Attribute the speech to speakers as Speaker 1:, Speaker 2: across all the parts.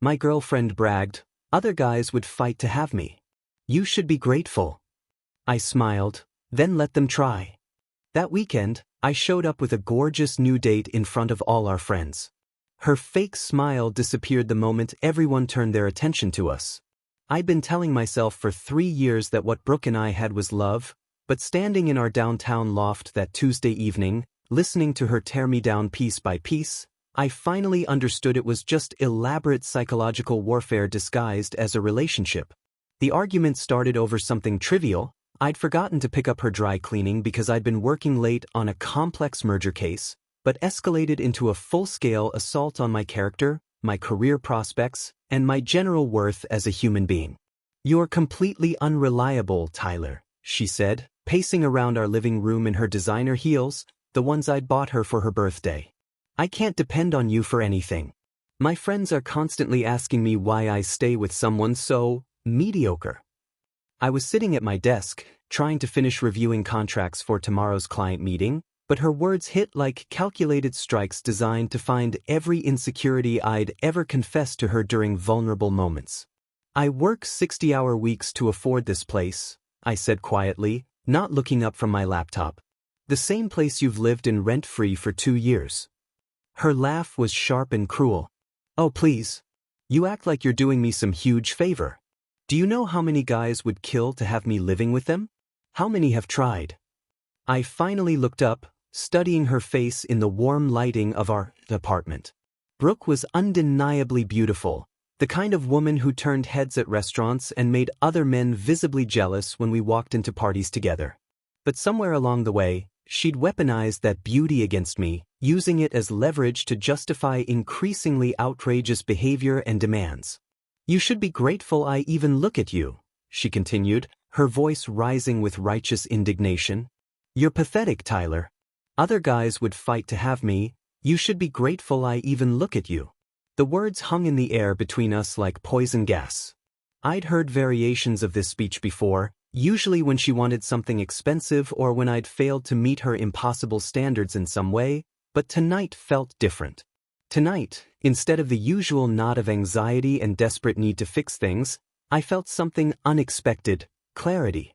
Speaker 1: My girlfriend bragged, "Other guys would fight to have me. You should be grateful." I smiled, "Then let them try." That weekend, I showed up with a gorgeous new date in front of all our friends. Her fake smile disappeared the moment everyone turned their attention to us. I'd been telling myself for 3 years that what Brooke and I had was love, but standing in our downtown loft that Tuesday evening, listening to her tear me down piece by piece, I finally understood it was just elaborate psychological warfare disguised as a relationship. The argument started over something trivial. I'd forgotten to pick up her dry cleaning because I'd been working late on a complex merger case, but escalated into a full-scale assault on my character, my career prospects, and my general worth as a human being. "You're completely unreliable, Tyler," she said, pacing around our living room in her designer heels, the ones I'd bought her for her birthday. "I can't depend on you for anything. My friends are constantly asking me why I stay with someone so mediocre." I was sitting at my desk, trying to finish reviewing contracts for tomorrow's client meeting, but her words hit like calculated strikes designed to find every insecurity I'd ever confessed to her during vulnerable moments. "I work 60-hour weeks to afford this place," I said quietly, not looking up from my laptop. "The same place you've lived in rent-free for 2 years. Her laugh was sharp and cruel. "Oh please. You act like you're doing me some huge favor. Do you know how many guys would kill to have me living with them? How many have tried?" I finally looked up, studying her face in the warm lighting of our apartment. Brooke was undeniably beautiful, the kind of woman who turned heads at restaurants and made other men visibly jealous when we walked into parties together. But somewhere along the way, she'd weaponized that beauty against me, using it as leverage to justify increasingly outrageous behavior and demands. "You should be grateful I even look at you," she continued, her voice rising with righteous indignation. "You're pathetic, Tyler. Other guys would fight to have me. You should be grateful I even look at you." The words hung in the air between us like poison gas. I'd heard variations of this speech before, usually when she wanted something expensive or when I'd failed to meet her impossible standards in some way, but tonight felt different. Tonight, instead of the usual knot of anxiety and desperate need to fix things, I felt something unexpected: clarity.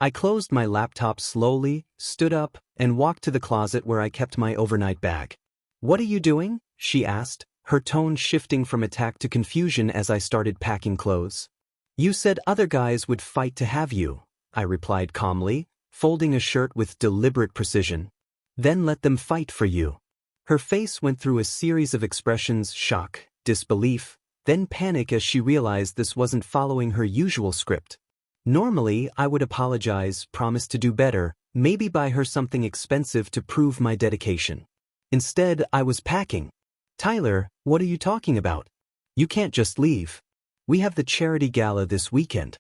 Speaker 1: I closed my laptop slowly, stood up, and walked to the closet where I kept my overnight bag. "What are you doing?" she asked, her tone shifting from attack to confusion as I started packing clothes. "You said other guys would fight to have you," I replied calmly, folding a shirt with deliberate precision. "Then let them fight for you." Her face went through a series of expressions: shock, disbelief, then panic as she realized this wasn't following her usual script. Normally, I would apologize, promise to do better, maybe buy her something expensive to prove my dedication. Instead, I was packing. "Tyler, what are you talking about? You can't just leave. We have the charity gala this weekend.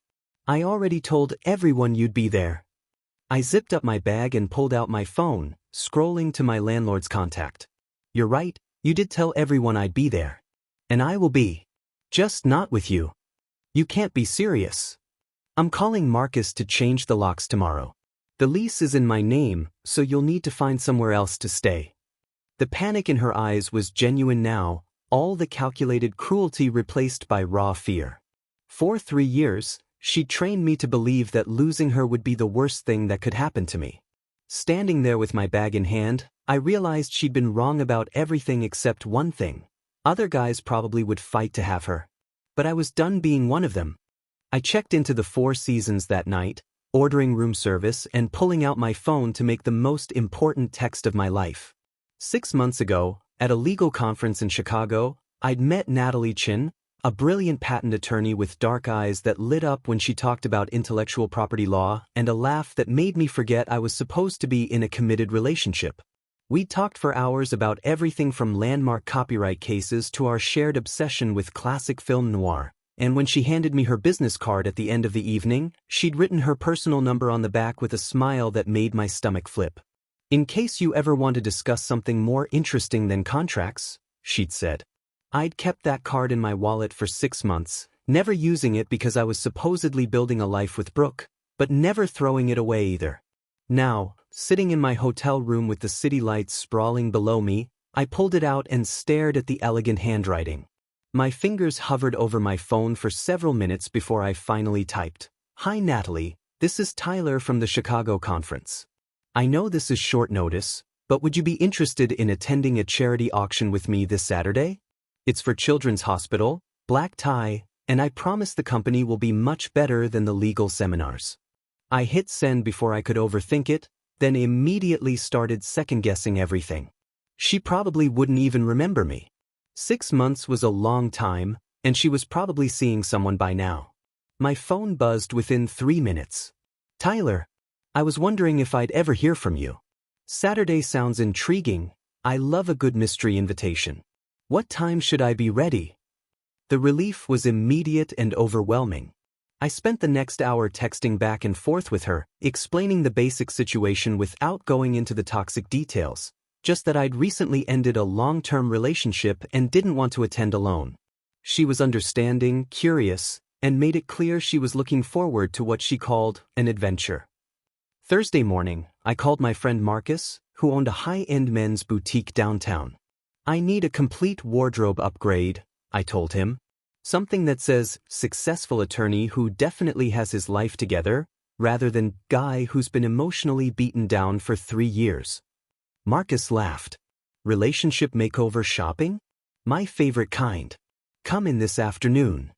Speaker 1: I already told everyone you'd be there." I zipped up my bag and pulled out my phone, scrolling to my landlord's contact. "You're right, you did tell everyone I'd be there. And I will be. Just not with you. You can't be serious. I'm calling Marcus to change the locks tomorrow. The lease is in my name, so you'll need to find somewhere else to stay." The panic in her eyes was genuine now, all the calculated cruelty replaced by raw fear. For 3 years, she trained me to believe that losing her would be the worst thing that could happen to me. Standing there with my bag in hand, I realized she'd been wrong about everything except one thing. Other guys probably would fight to have her. But I was done being one of them. I checked into the Four Seasons that night, ordering room service and pulling out my phone to make the most important text of my life. 6 months ago, at a legal conference in Chicago, I'd met Natalie Chin, a brilliant patent attorney with dark eyes that lit up when she talked about intellectual property law and a laugh that made me forget I was supposed to be in a committed relationship. We talked for hours about everything from landmark copyright cases to our shared obsession with classic film noir, and when she handed me her business card at the end of the evening, she'd written her personal number on the back with a smile that made my stomach flip. "In case you ever want to discuss something more interesting than contracts," she'd said. I'd kept that card in my wallet for 6 months, never using it because I was supposedly building a life with Brooke, but never throwing it away either. Now, sitting in my hotel room with the city lights sprawling below me, I pulled it out and stared at the elegant handwriting. My fingers hovered over my phone for several minutes before I finally typed, "Hi Natalie, this is Tyler from the Chicago conference. I know this is short notice, but would you be interested in attending a charity auction with me this Saturday? It's for Children's Hospital, black tie, and I promise the company will be much better than the legal seminars." I hit send before I could overthink it, then immediately started second-guessing everything. She probably wouldn't even remember me. 6 months was a long time, and she was probably seeing someone by now. My phone buzzed within 3 minutes. "Tyler, I was wondering if I'd ever hear from you. Saturday sounds intriguing. I love a good mystery invitation. What time should I be ready?" The relief was immediate and overwhelming. I spent the next hour texting back and forth with her, explaining the basic situation without going into the toxic details, just that I'd recently ended a long-term relationship and didn't want to attend alone. She was understanding, curious, and made it clear she was looking forward to what she called an adventure. Thursday morning, I called my friend Marcus, who owned a high-end men's boutique downtown. "I need a complete wardrobe upgrade," I told him. "Something that says, successful attorney who definitely has his life together, rather than guy who's been emotionally beaten down for 3 years. Marcus laughed. "Relationship makeover shopping? My favorite kind. Come in this afternoon."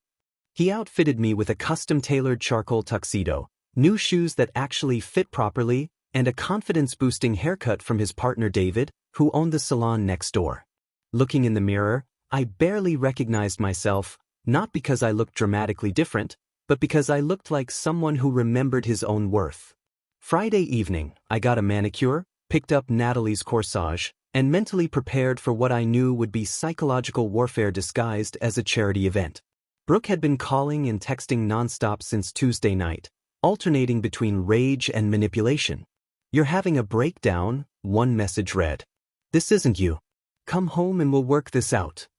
Speaker 1: He outfitted me with a custom-tailored charcoal tuxedo, new shoes that actually fit properly, and a confidence-boosting haircut from his partner David, who owned the salon next door. Looking in the mirror, I barely recognized myself, not because I looked dramatically different, but because I looked like someone who remembered his own worth. Friday evening, I got a manicure, picked up Natalie's corsage, and mentally prepared for what I knew would be psychological warfare disguised as a charity event. Brooke had been calling and texting nonstop since Tuesday night, alternating between rage and manipulation. "You're having a breakdown," one message read. "This isn't you. Come home and we'll work this out."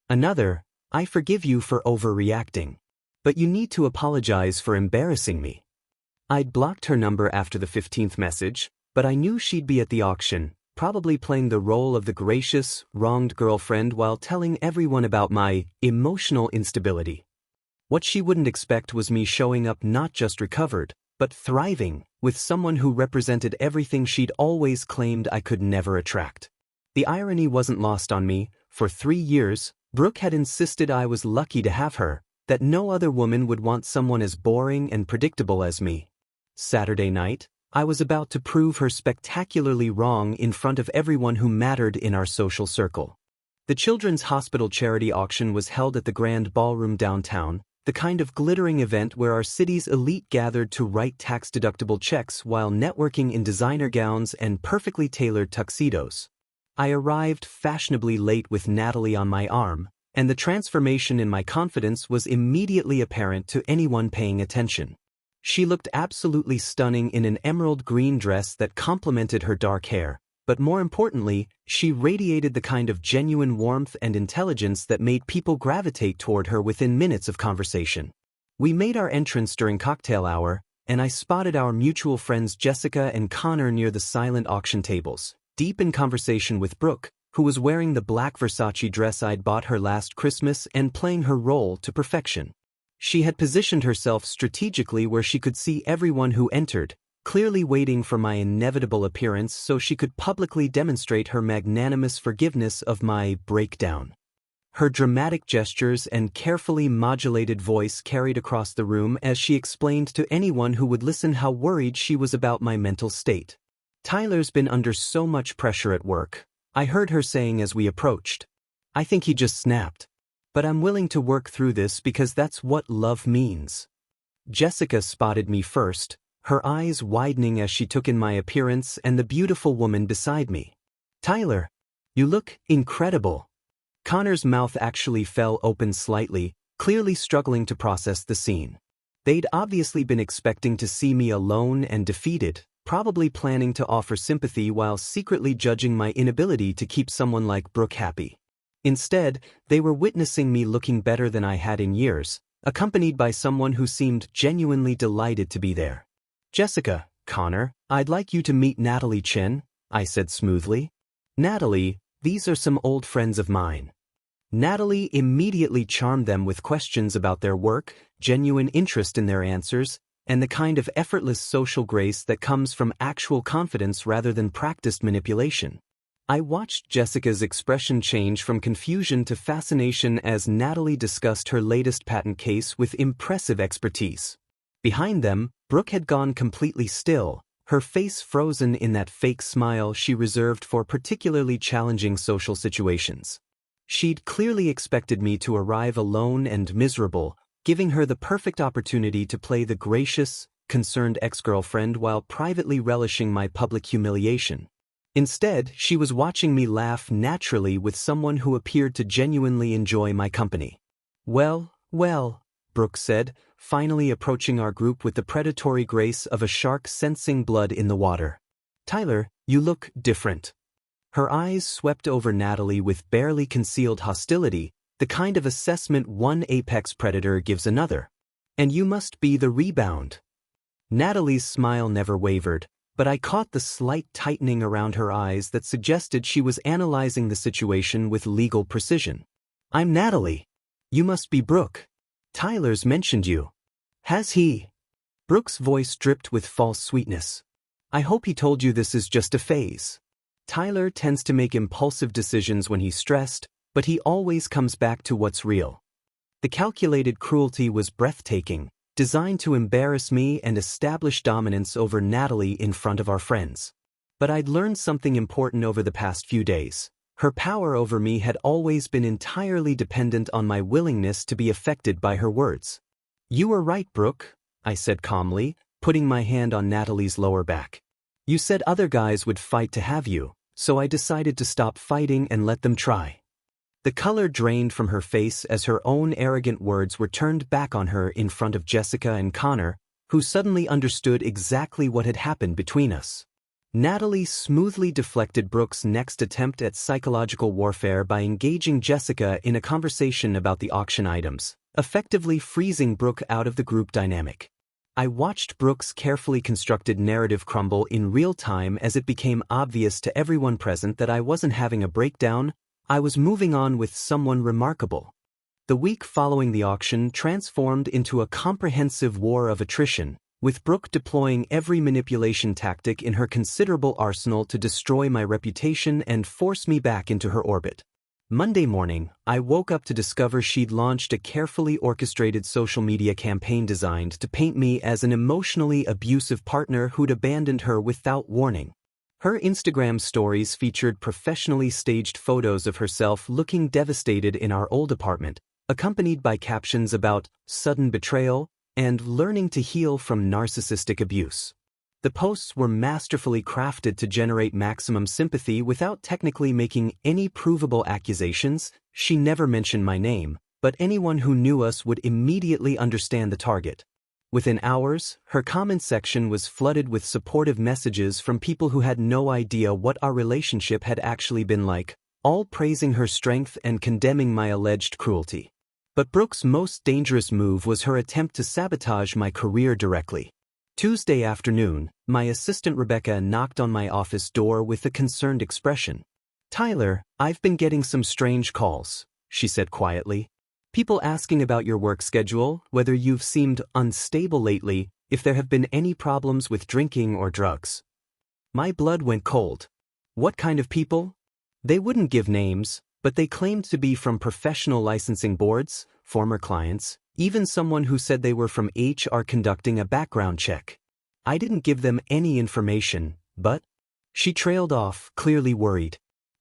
Speaker 1: Another, "I forgive you for overreacting, but you need to apologize for embarrassing me." I'd blocked her number after the 15th message, but I knew she'd be at the auction, probably playing the role of the gracious, wronged girlfriend while telling everyone about my emotional instability. What she wouldn't expect was me showing up not just recovered, but thriving, with someone who represented everything she'd always claimed I could never attract. The irony wasn't lost on me. For 3 years, Brooke had insisted I was lucky to have her, that no other woman would want someone as boring and predictable as me. Saturday night, I was about to prove her spectacularly wrong in front of everyone who mattered in our social circle. The Children's Hospital charity auction was held at the Grand Ballroom downtown, the kind of glittering event where our city's elite gathered to write tax-deductible checks while networking in designer gowns and perfectly tailored tuxedos. I arrived fashionably late with Natalie on my arm, and the transformation in my confidence was immediately apparent to anyone paying attention. She looked absolutely stunning in an emerald green dress that complemented her dark hair, but more importantly, she radiated the kind of genuine warmth and intelligence that made people gravitate toward her within minutes of conversation. We made our entrance during cocktail hour, and I spotted our mutual friends Jessica and Connor near the silent auction tables, deep in conversation with Brooke, who was wearing the black Versace dress I'd bought her last Christmas and playing her role to perfection. She had positioned herself strategically where she could see everyone who entered, clearly waiting for my inevitable appearance so she could publicly demonstrate her magnanimous forgiveness of my breakdown. Her dramatic gestures and carefully modulated voice carried across the room as she explained to anyone who would listen how worried she was about my mental state. "Tyler's been under so much pressure at work," I heard her saying as we approached. "I think he just snapped. But I'm willing to work through this because that's what love means." Jessica spotted me first, her eyes widening as she took in my appearance and the beautiful woman beside me. "Tyler, you look incredible." Connor's mouth actually fell open slightly, clearly struggling to process the scene. They'd obviously been expecting to see me alone and defeated, probably planning to offer sympathy while secretly judging my inability to keep someone like Brooke happy. Instead, they were witnessing me looking better than I had in years, accompanied by someone who seemed genuinely delighted to be there. "Jessica, Connor, I'd like you to meet Natalie Chen," I said smoothly. "Natalie, these are some old friends of mine." Natalie immediately charmed them with questions about their work, genuine interest in their answers, and the kind of effortless social grace that comes from actual confidence rather than practiced manipulation. I watched Jessica's expression change from confusion to fascination as Natalie discussed her latest patent case with impressive expertise. Behind them, Brooke had gone completely still, her face frozen in that fake smile she reserved for particularly challenging social situations. She'd clearly expected me to arrive alone and miserable, giving her the perfect opportunity to play the gracious, concerned ex-girlfriend while privately relishing my public humiliation. Instead, she was watching me laugh naturally with someone who appeared to genuinely enjoy my company. "Well, well," Brooke said, finally approaching our group with the predatory grace of a shark sensing blood in the water. "Tyler, you look different." Her eyes swept over Natalie with barely concealed hostility, the kind of assessment one apex predator gives another. "And you must be the rebound." Natalie's smile never wavered, but I caught the slight tightening around her eyes that suggested she was analyzing the situation with legal precision. "I'm Natalie. You must be Brooke. Tyler's mentioned you." "Has he?" Brooke's voice dripped with false sweetness. "I hope he told you this is just a phase. Tyler tends to make impulsive decisions when he's stressed, but he always comes back to what's real." The calculated cruelty was breathtaking, designed to embarrass me and establish dominance over Natalie in front of our friends. But I'd learned something important over the past few days. Her power over me had always been entirely dependent on my willingness to be affected by her words. "You were right, Brooke," I said calmly, putting my hand on Natalie's lower back. "You said other guys would fight to have you, so I decided to stop fighting and let them try." The color drained from her face as her own arrogant words were turned back on her in front of Jessica and Connor, who suddenly understood exactly what had happened between us. Natalie smoothly deflected Brooke's next attempt at psychological warfare by engaging Jessica in a conversation about the auction items, effectively freezing Brooke out of the group dynamic. I watched Brooke's carefully constructed narrative crumble in real time as it became obvious to everyone present that I wasn't having a breakdown, I was moving on with someone remarkable. The week following the auction transformed into a comprehensive war of attrition, with Brooke deploying every manipulation tactic in her considerable arsenal to destroy my reputation and force me back into her orbit. Monday morning, I woke up to discover she'd launched a carefully orchestrated social media campaign designed to paint me as an emotionally abusive partner who'd abandoned her without warning. Her Instagram stories featured professionally staged photos of herself looking devastated in our old apartment, accompanied by captions about sudden betrayal and learning to heal from narcissistic abuse. The posts were masterfully crafted to generate maximum sympathy without technically making any provable accusations. She never mentioned my name, but anyone who knew us would immediately understand the target. Within hours, her comment section was flooded with supportive messages from people who had no idea what our relationship had actually been like, all praising her strength and condemning my alleged cruelty. But Brooke's most dangerous move was her attempt to sabotage my career directly. Tuesday afternoon, my assistant Rebecca knocked on my office door with a concerned expression. "Tyler, I've been getting some strange calls," she said quietly. "People asking about your work schedule, whether you've seemed unstable lately, if there have been any problems with drinking or drugs." My blood went cold. What kind of people? They wouldn't give names, but they claimed to be from professional licensing boards, former clients, even someone who said they were from HR conducting a background check. I didn't give them any information, but... She trailed off, clearly worried.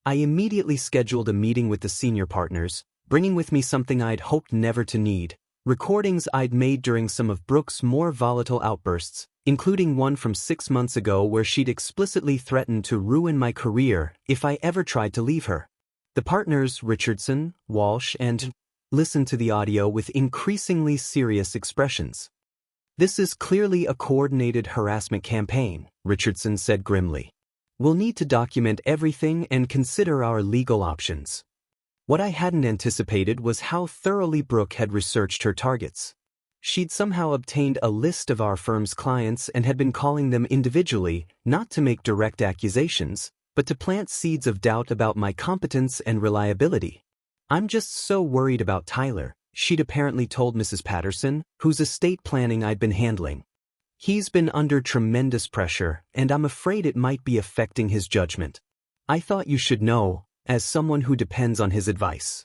Speaker 1: I immediately scheduled a meeting with the senior partners, bringing with me something I'd hoped never to need, recordings I'd made during some of Brooke's more volatile outbursts, including one from 6 months ago where she'd explicitly threatened to ruin my career if I ever tried to leave her. The partners, Richardson, Walsh, and listened to the audio with increasingly serious expressions. "This is clearly a coordinated harassment campaign," Richardson said grimly. "We'll need to document everything and consider our legal options." What I hadn't anticipated was how thoroughly Brooke had researched her targets. She'd somehow obtained a list of our firm's clients and had been calling them individually, not to make direct accusations, but to plant seeds of doubt about my competence and reliability. "I'm just so worried about Tyler," she'd apparently told Mrs. Patterson, whose estate planning I'd been handling. "He's been under tremendous pressure, and I'm afraid it might be affecting his judgment. I thought you should know, as someone who depends on his advice."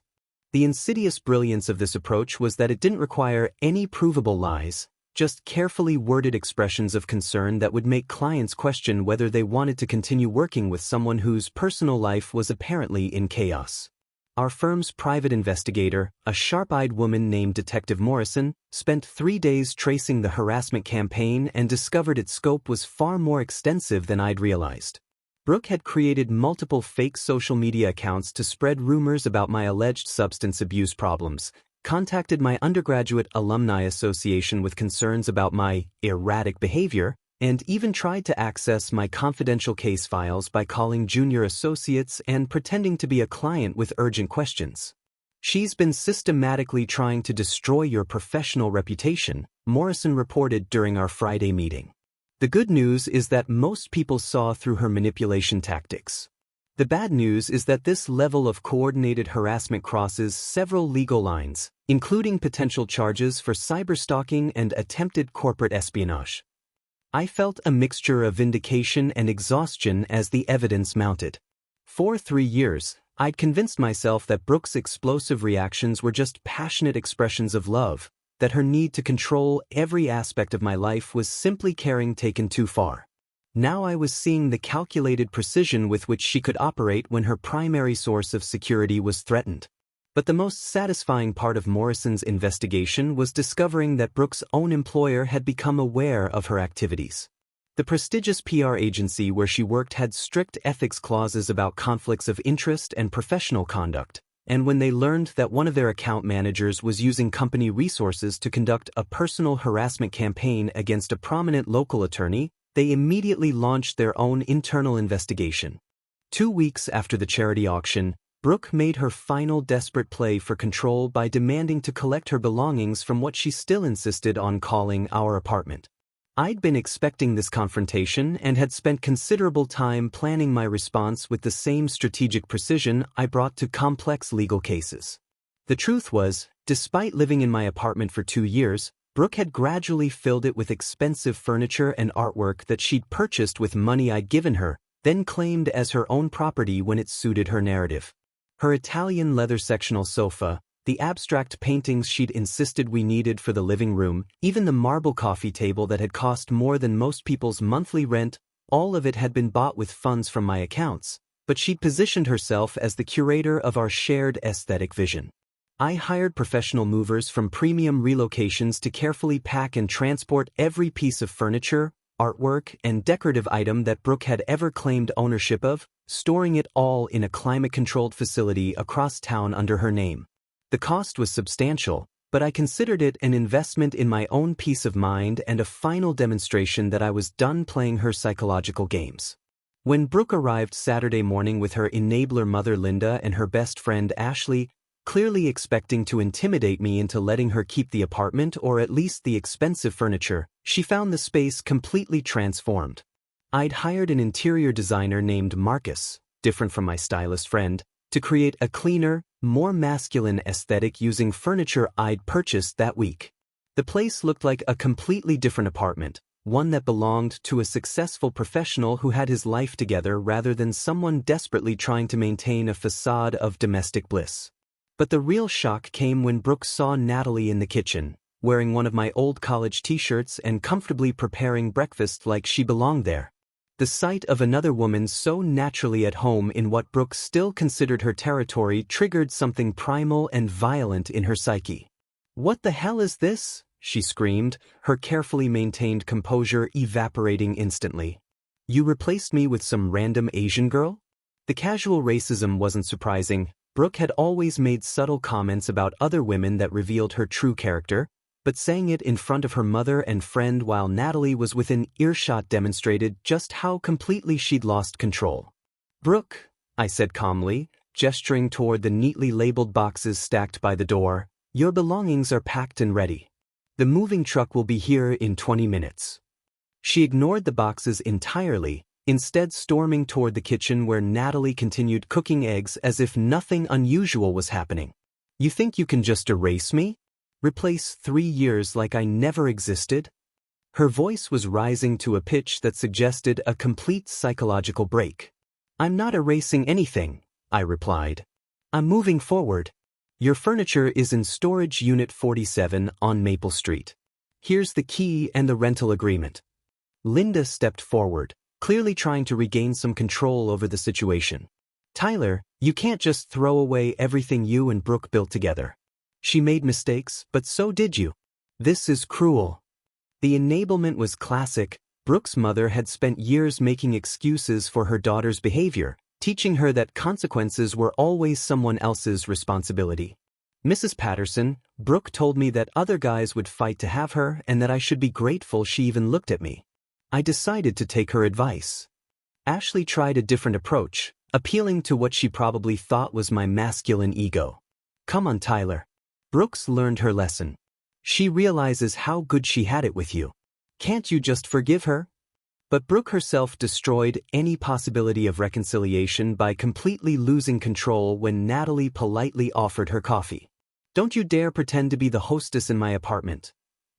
Speaker 1: The insidious brilliance of this approach was that it didn't require any provable lies, just carefully worded expressions of concern that would make clients question whether they wanted to continue working with someone whose personal life was apparently in chaos. Our firm's private investigator, a sharp-eyed woman named Detective Morrison, spent 3 days tracing the harassment campaign and discovered its scope was far more extensive than I'd realized. Brooke had created multiple fake social media accounts to spread rumors about my alleged substance abuse problems, contacted my undergraduate alumni association with concerns about my erratic behavior, and even tried to access my confidential case files by calling junior associates and pretending to be a client with urgent questions. "She's been systematically trying to destroy your professional reputation," Morrison reported during our Friday meeting. "The good news is that most people saw through her manipulation tactics. The bad news is that this level of coordinated harassment crosses several legal lines, including potential charges for cyberstalking and attempted corporate espionage." I felt a mixture of vindication and exhaustion as the evidence mounted. For 3 years, I'd convinced myself that Brooke's explosive reactions were just passionate expressions of love, that her need to control every aspect of my life was simply caring taken too far. Now I was seeing the calculated precision with which she could operate when her primary source of security was threatened. But the most satisfying part of Morrison's investigation was discovering that Brooke's own employer had become aware of her activities. The prestigious PR agency where she worked had strict ethics clauses about conflicts of interest and professional conduct, and when they learned that one of their account managers was using company resources to conduct a personal harassment campaign against a prominent local attorney, they immediately launched their own internal investigation. 2 weeks after the charity auction, Brooke made her final desperate play for control by demanding to collect her belongings from what she still insisted on calling our apartment. I'd been expecting this confrontation and had spent considerable time planning my response with the same strategic precision I brought to complex legal cases. The truth was, despite living in my apartment for 2 years, Brooke had gradually filled it with expensive furniture and artwork that she'd purchased with money I'd given her, then claimed as her own property when it suited her narrative. Her Italian leather sectional sofa, the abstract paintings she'd insisted we needed for the living room, even the marble coffee table that had cost more than most people's monthly rent, all of it had been bought with funds from my accounts, but she'd positioned herself as the curator of our shared aesthetic vision. I hired professional movers from premium relocations to carefully pack and transport every piece of furniture, artwork, and decorative item that Brooke had ever claimed ownership of, storing it all in a climate-controlled facility across town under her name. The cost was substantial, but I considered it an investment in my own peace of mind and a final demonstration that I was done playing her psychological games. When Brooke arrived Saturday morning with her enabler mother Linda and her best friend Ashley, clearly expecting to intimidate me into letting her keep the apartment or at least the expensive furniture, she found the space completely transformed. I'd hired an interior designer named Marcus, different from my stylist friend, to create a cleaner, more masculine aesthetic using furniture I'd purchased that week. The place looked like a completely different apartment, one that belonged to a successful professional who had his life together rather than someone desperately trying to maintain a facade of domestic bliss. But the real shock came when Brooke saw Natalie in the kitchen, wearing one of my old college t-shirts and comfortably preparing breakfast like she belonged there. The sight of another woman so naturally at home in what Brooke still considered her territory triggered something primal and violent in her psyche. "What the hell is this?" she screamed, her carefully maintained composure evaporating instantly. "You replaced me with some random Asian girl?" The casual racism wasn't surprising. Brooke had always made subtle comments about other women that revealed her true character, but saying it in front of her mother and friend while Natalie was within earshot demonstrated just how completely she'd lost control. "Brooke," I said calmly, gesturing toward the neatly labeled boxes stacked by the door, "your belongings are packed and ready. The moving truck will be here in 20 minutes. She ignored the boxes entirely, instead storming toward the kitchen where Natalie continued cooking eggs as if nothing unusual was happening. You think you can just erase me? Replace 3 years like I never existed? Her voice was rising to a pitch that suggested a complete psychological break. I'm not erasing anything, I replied. I'm moving forward. Your furniture is in Storage Unit 47 on Maple Street. Here's the key and the rental agreement. Linda stepped forward, clearly trying to regain some control over the situation. Tyler, you can't just throw away everything you and Brooke built together. She made mistakes, but so did you. This is cruel. The enablement was classic. Brooke's mother had spent years making excuses for her daughter's behavior, teaching her that consequences were always someone else's responsibility. Mrs. Patterson, Brooke told me that other guys would fight to have her and that I should be grateful she even looked at me. I decided to take her advice. Ashley tried a different approach, appealing to what she probably thought was my masculine ego. Come on, Tyler. Brooks learned her lesson. She realizes how good she had it with you. Can't you just forgive her? But Brooke herself destroyed any possibility of reconciliation by completely losing control when Natalie politely offered her coffee. Don't you dare pretend to be the hostess in my apartment,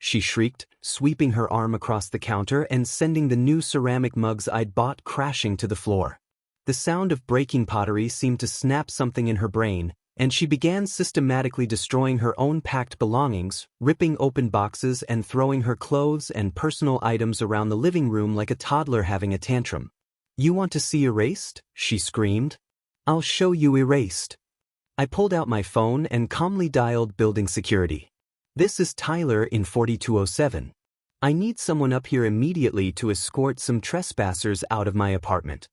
Speaker 1: she shrieked, sweeping her arm across the counter and sending the new ceramic mugs I'd bought crashing to the floor. The sound of breaking pottery seemed to snap something in her brain, and she began systematically destroying her own packed belongings, ripping open boxes and throwing her clothes and personal items around the living room like a toddler having a tantrum. You want to see erased? She screamed. I'll show you erased. I pulled out my phone and calmly dialed building security. This is Tyler in 4207. I need someone up here immediately to escort some trespassers out of my apartment.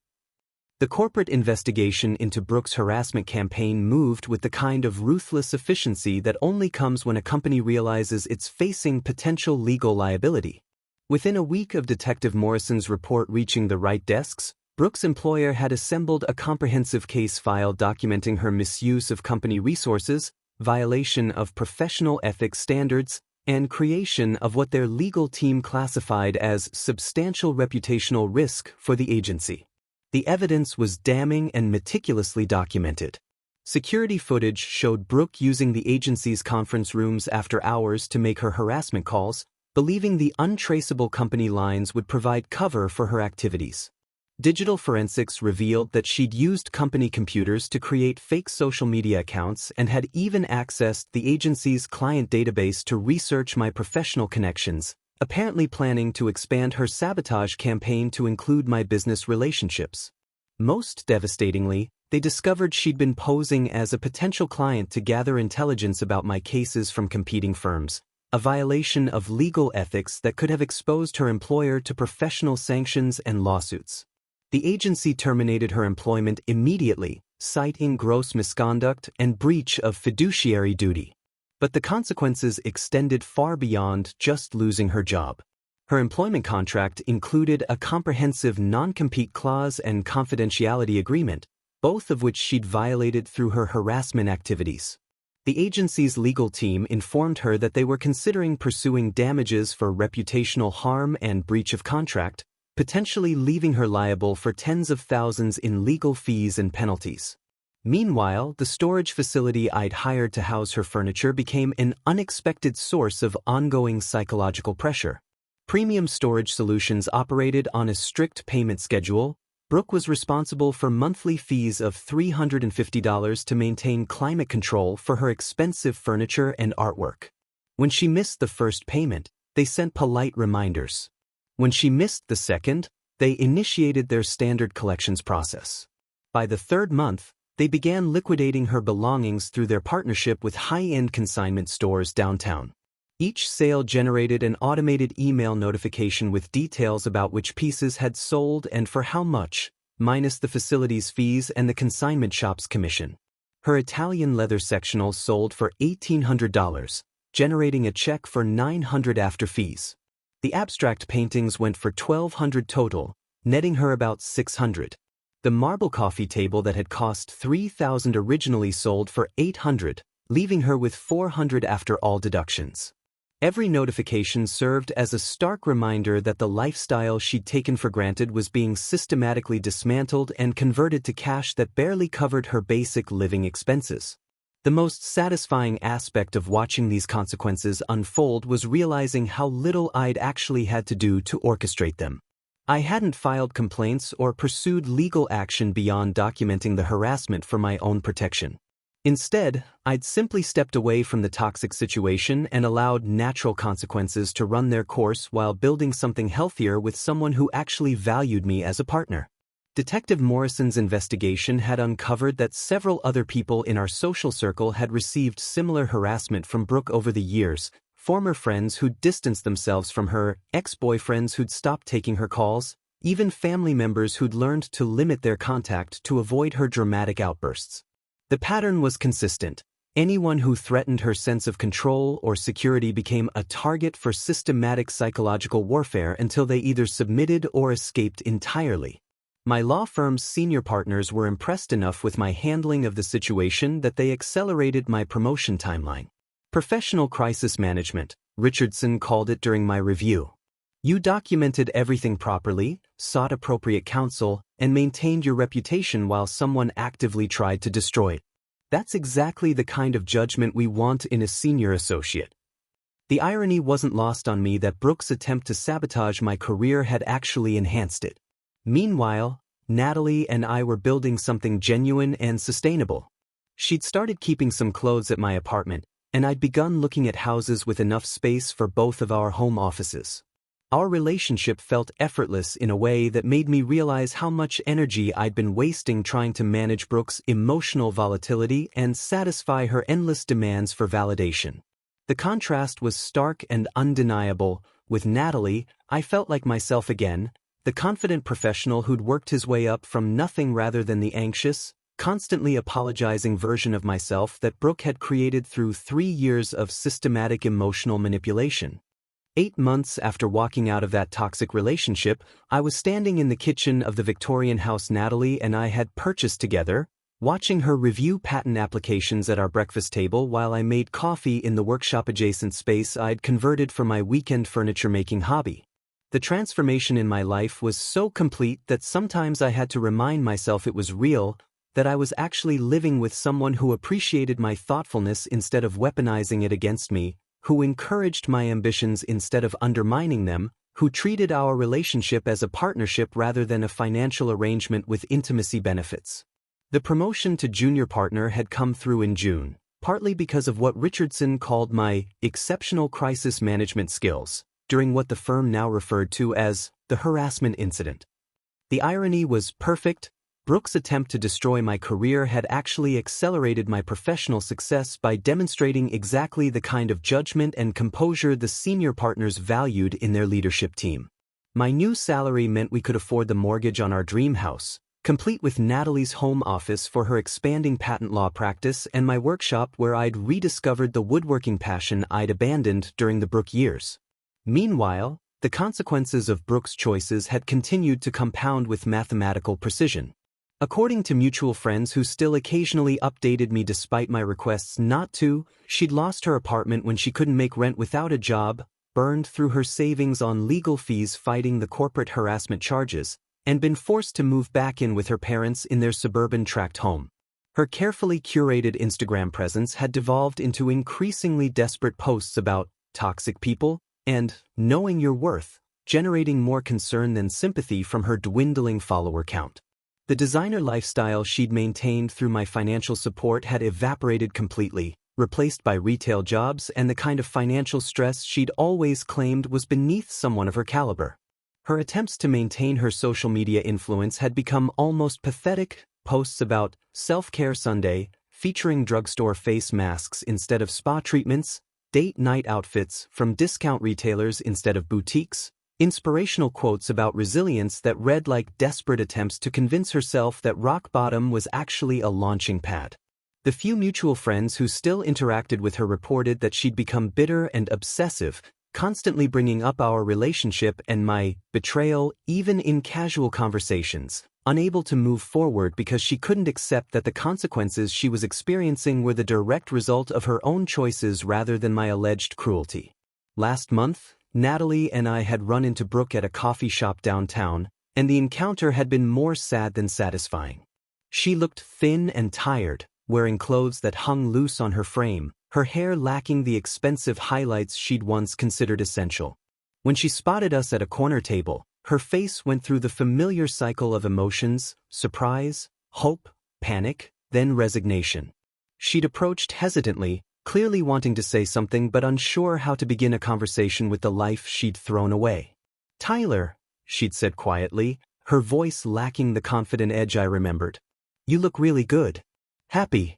Speaker 1: The corporate investigation into Brooke's harassment campaign moved with the kind of ruthless efficiency that only comes when a company realizes it's facing potential legal liability. Within a week of Detective Morrison's report reaching the right desks, Brooke's employer had assembled a comprehensive case file documenting her misuse of company resources, violation of professional ethics standards, and creation of what their legal team classified as substantial reputational risk for the agency. The evidence was damning and meticulously documented. Security footage showed Brooke using the agency's conference rooms after hours to make her harassment calls, believing the untraceable company lines would provide cover for her activities. Digital forensics revealed that she'd used company computers to create fake social media accounts and had even accessed the agency's client database to research my professional connections, apparently planning to expand her sabotage campaign to include my business relationships. Most devastatingly, they discovered she'd been posing as a potential client to gather intelligence about my cases from competing firms, a violation of legal ethics that could have exposed her employer to professional sanctions and lawsuits. The agency terminated her employment immediately, citing gross misconduct and breach of fiduciary duty. But the consequences extended far beyond just losing her job. Her employment contract included a comprehensive non-compete clause and confidentiality agreement, both of which she'd violated through her harassment activities. The agency's legal team informed her that they were considering pursuing damages for reputational harm and breach of contract, potentially leaving her liable for tens of thousands in legal fees and penalties. Meanwhile, the storage facility I'd hired to house her furniture became an unexpected source of ongoing psychological pressure. Premium Storage Solutions operated on a strict payment schedule. Brooke was responsible for monthly fees of $350 to maintain climate control for her expensive furniture and artwork. When she missed the first payment, they sent polite reminders. When she missed the second, they initiated their standard collections process. By the third month, they began liquidating her belongings through their partnership with high-end consignment stores downtown. Each sale generated an automated email notification with details about which pieces had sold and for how much, minus the facility's fees and the consignment shop's commission. Her Italian leather sectionals sold for $1,800, generating a check for $900 after fees. The abstract paintings went for $1,200 total, netting her about $600. The marble coffee table that had cost $3,000 originally sold for $800, leaving her with $400 after all deductions. Every notification served as a stark reminder that the lifestyle she'd taken for granted was being systematically dismantled and converted to cash that barely covered her basic living expenses. The most satisfying aspect of watching these consequences unfold was realizing how little I'd actually had to do to orchestrate them. I hadn't filed complaints or pursued legal action beyond documenting the harassment for my own protection. Instead, I'd simply stepped away from the toxic situation and allowed natural consequences to run their course while building something healthier with someone who actually valued me as a partner. Detective Morrison's investigation had uncovered that several other people in our social circle had received similar harassment from Brooke over the years: former friends who'd distanced themselves from her, ex-boyfriends who'd stopped taking her calls, even family members who'd learned to limit their contact to avoid her dramatic outbursts. The pattern was consistent. Anyone who threatened her sense of control or security became a target for systematic psychological warfare until they either submitted or escaped entirely. My law firm's senior partners were impressed enough with my handling of the situation that they accelerated my promotion timeline. Professional crisis management, Richardson called it during my review. You documented everything properly, sought appropriate counsel, and maintained your reputation while someone actively tried to destroy it. That's exactly the kind of judgment we want in a senior associate. The irony wasn't lost on me that Brooke's attempt to sabotage my career had actually enhanced it. Meanwhile, Natalie and I were building something genuine and sustainable. She'd started keeping some clothes at my apartment, and I'd begun looking at houses with enough space for both of our home offices. Our relationship felt effortless in a way that made me realize how much energy I'd been wasting trying to manage Brooke's emotional volatility and satisfy her endless demands for validation. The contrast was stark and undeniable. With Natalie, I felt like myself again, the confident professional who'd worked his way up from nothing rather than the anxious, constantly apologizing version of myself that Brooke had created through 3 years of systematic emotional manipulation. 8 months after walking out of that toxic relationship, I was standing in the kitchen of the Victorian house Natalie and I had purchased together, watching her review patent applications at our breakfast table while I made coffee in the workshop-adjacent space I'd converted for my weekend furniture-making hobby. The transformation in my life was so complete that sometimes I had to remind myself it was real, that I was actually living with someone who appreciated my thoughtfulness instead of weaponizing it against me, who encouraged my ambitions instead of undermining them, who treated our relationship as a partnership rather than a financial arrangement with intimacy benefits. The promotion to junior partner had come through in June, partly because of what Richardson called my exceptional crisis management skills, during what the firm now referred to as the harassment incident. The irony was perfect. Brooke's attempt to destroy my career had actually accelerated my professional success by demonstrating exactly the kind of judgment and composure the senior partners valued in their leadership team. My new salary meant we could afford the mortgage on our dream house, complete with Natalie's home office for her expanding patent law practice and my workshop where I'd rediscovered the woodworking passion I'd abandoned during the Brooke years. Meanwhile, the consequences of Brooke's choices had continued to compound with mathematical precision. According to mutual friends who still occasionally updated me despite my requests not to, she'd lost her apartment when she couldn't make rent without a job, burned through her savings on legal fees fighting the corporate harassment charges, and been forced to move back in with her parents in their suburban tract home. Her carefully curated Instagram presence had devolved into increasingly desperate posts about toxic people and knowing your worth, generating more concern than sympathy from her dwindling follower count. The designer lifestyle she'd maintained through my financial support had evaporated completely, replaced by retail jobs and the kind of financial stress she'd always claimed was beneath someone of her caliber. Her attempts to maintain her social media influence had become almost pathetic. Posts about Self-Care Sunday, featuring drugstore face masks instead of spa treatments, date night outfits from discount retailers instead of boutiques, inspirational quotes about resilience that read like desperate attempts to convince herself that rock bottom was actually a launching pad. The few mutual friends who still interacted with her reported that she'd become bitter and obsessive, constantly bringing up our relationship and my betrayal even in casual conversations, unable to move forward because she couldn't accept that the consequences she was experiencing were the direct result of her own choices rather than my alleged cruelty. Last month, Natalie and I had run into Brooke at a coffee shop downtown, and the encounter had been more sad than satisfying. She looked thin and tired, wearing clothes that hung loose on her frame, her hair lacking the expensive highlights she'd once considered essential. When she spotted us at a corner table, her face went through the familiar cycle of emotions: surprise, hope, panic, then resignation. She'd approached hesitantly, clearly wanting to say something but unsure how to begin a conversation with the life she'd thrown away. "Tyler," she'd said quietly, her voice lacking the confident edge I remembered. "You look really good." "Happy."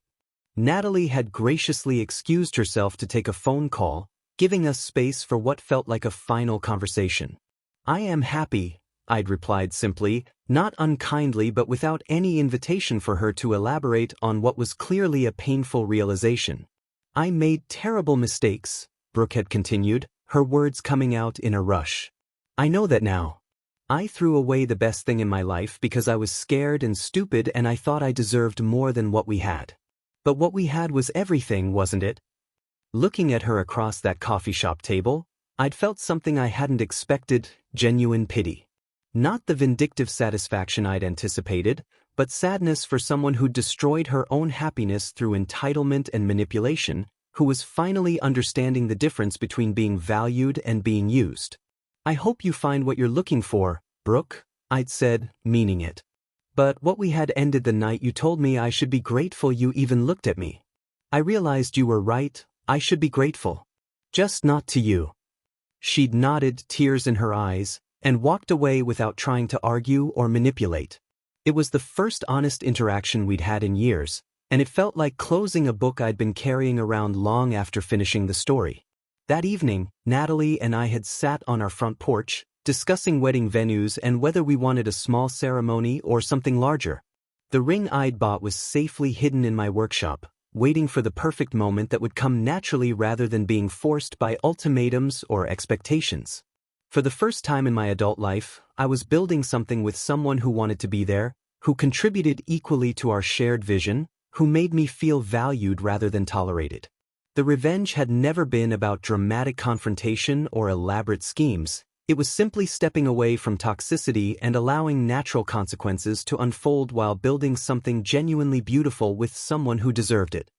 Speaker 1: Natalie had graciously excused herself to take a phone call, giving us space for what felt like a final conversation. "I am happy," I'd replied simply, not unkindly but without any invitation for her to elaborate on what was clearly a painful realization. "I made terrible mistakes," Brooke had continued, her words coming out in a rush. "I know that now. I threw away the best thing in my life because I was scared and stupid and I thought I deserved more than what we had. But what we had was everything, wasn't it?" Looking at her across that coffee shop table, I'd felt something I hadn't expected: genuine pity. Not the vindictive satisfaction I'd anticipated, but sadness for someone who'd destroyed her own happiness through entitlement and manipulation, who was finally understanding the difference between being valued and being used. "I hope you find what you're looking for, Brooke," I'd said, meaning it. "But what we had ended the night you told me I should be grateful you even looked at me. I realized you were right, I should be grateful. Just not to you." She'd nodded, tears in her eyes, and walked away without trying to argue or manipulate. It was the first honest interaction we'd had in years, and it felt like closing a book I'd been carrying around long after finishing the story. That evening, Natalie and I had sat on our front porch, discussing wedding venues and whether we wanted a small ceremony or something larger. The ring I'd bought was safely hidden in my workshop, waiting for the perfect moment that would come naturally rather than being forced by ultimatums or expectations. For the first time in my adult life, I was building something with someone who wanted to be there, who contributed equally to our shared vision, who made me feel valued rather than tolerated. The revenge had never been about dramatic confrontation or elaborate schemes. It was simply stepping away from toxicity and allowing natural consequences to unfold while building something genuinely beautiful with someone who deserved it.